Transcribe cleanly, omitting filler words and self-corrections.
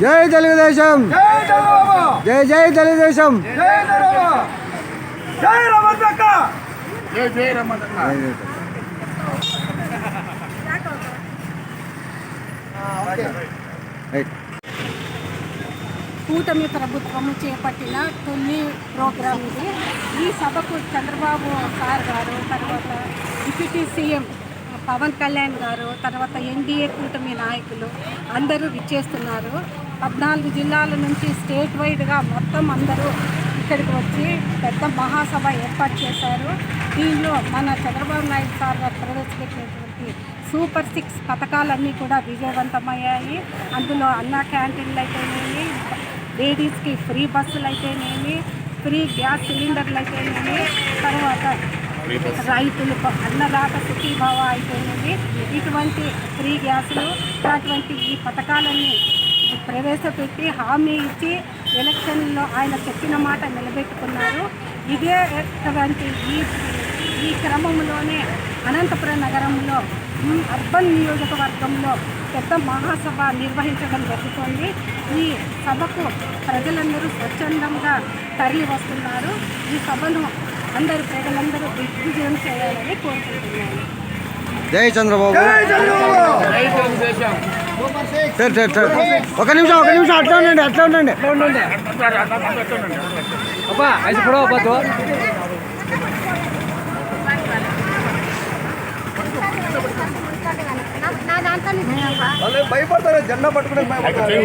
జై తెలుగుదేశం, జై జై తెలుగుదేశం, జై రమణక్క, జై జై రమణక్క. కూటమి ప్రభుత్వము చేపట్టిన తొలి ప్రోగ్రాం ఇది. ఈ సభకు చంద్రబాబు సార్ గారు, తర్వాత డిప్యూటీ సీఎం పవన్ కళ్యాణ్ గారు, తర్వాత ఎన్డీఏ కూటమి నాయకులు అందరూ విచ్చేస్తున్నారు. 14 జిల్లాల నుంచి స్టేట్ వైడ్గా మొత్తం అందరూ ఇక్కడికి వచ్చి పెద్ద మహాసభ ఏర్పాటు చేశారు. దీనిలో మన చంద్రబాబు నాయుడు సార్ గారు ప్రవేశపెట్టినటువంటి సూపర్ 6 పథకాలన్నీ కూడా విజయవంతమయ్యాయి. అందులో అన్న క్యాంటీన్లు అయితేనేమి, లేడీస్కి ఫ్రీ బస్సులు అయితేనేమి, ఫ్రీ గ్యాస్ సిలిండర్లు అయితేనేమి, తర్వాత రైతులకు అన్నదాత సుఖీభావ అయితేనేమి, ఇటువంటి ఫ్రీ గ్యాసులు అటువంటి ఈ పథకాలన్నీ ప్రవేశపెట్టి హామీ ఇచ్చి ఎలక్షన్లో ఆయన చెప్పిన మాట నిలబెట్టుకున్నారు. ఇటువంటి ఈ క్రమంలోనే అనంతపురం నగరంలో అర్బన్ నియోజకవర్గంలో పెద్ద మహాసభ నిర్వహించడం జరుగుతుంది. ఈ సభకు ప్రజలందరూ స్వచ్ఛందంగా తరలి వస్తున్నారు. ఈ సభను ప్రజలందరూ దిగ్విజయం చేయాలని కోరుకుంటున్నాను. జై చంద్రబాబు. ఒక నిమిషం అట్లా ఉండండి. భయపడతారు, జెండా పట్టుకునే భయపడతారు.